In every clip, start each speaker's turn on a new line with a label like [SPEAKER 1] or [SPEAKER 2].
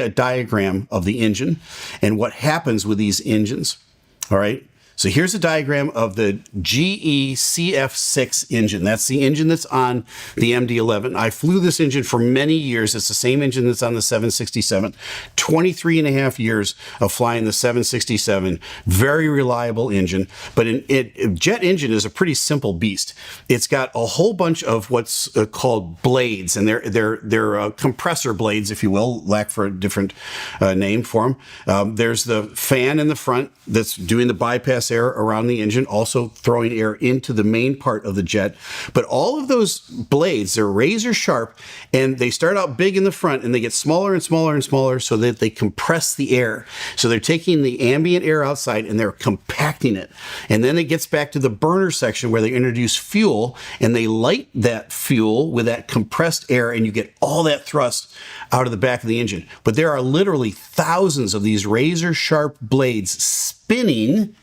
[SPEAKER 1] A diagram of the engine and what happens with these engines. All right. So here's a diagram of the GE CF6 engine. That's the engine that's on the MD-11. I flew this engine for many years. It's the same engine that's on the 767. 23 and a half years of flying the 767. Very reliable engine. But a jet engine is a pretty simple beast. It's got a whole bunch of what's called blades, and they're compressor blades, if you will, lack for a different name for them. There's the fan in the front that's doing the bypass air around the engine, also throwing air into the main part of the jet. But all of those blades, they're razor sharp, and they start out big in the front and they get smaller and smaller and smaller so that they compress the air. So they're taking the ambient air outside and they're compacting it. And then it gets back to the burner section where they introduce fuel and they light that fuel with that compressed air, and you get all that thrust out of the back of the engine. But there are literally thousands of these razor sharp blades spinning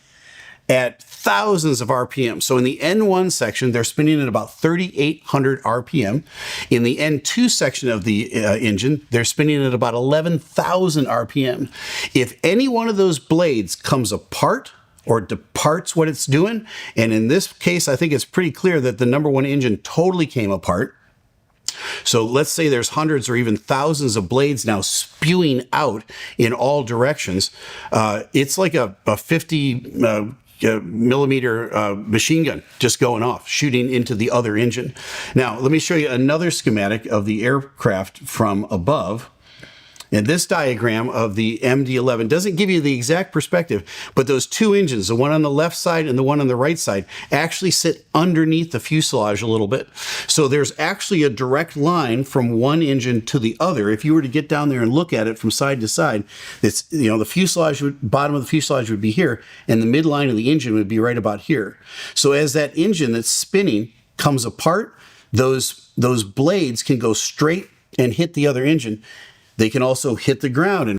[SPEAKER 1] at thousands of RPM. So in the N1 section, they're spinning at about 3,800 RPM. In the N2 section of the engine, they're spinning at about 11,000 RPM. If any one of those blades comes apart or departs what it's doing, and in this case, I think it's pretty clear that the number one engine totally came apart. So let's say there's hundreds or even thousands of blades now spewing out in all directions. It's like a 50 millimeter machine gun just going off, shooting into the other engine. Now, let me show you another schematic of the aircraft from above. And this diagram of the MD-11 doesn't give you the exact perspective, but those two engines, the one on the left side and the one on the right side, actually sit underneath the fuselage a little bit. So there's actually a direct line from one engine to the other. If you were to get down there and look at it from side to side, it's, you know, the fuselage bottom of the fuselage would be here, and the midline of the engine would be right about here. So as that engine that's spinning comes apart, those blades can go straight and hit the other engine. They can also hit the ground and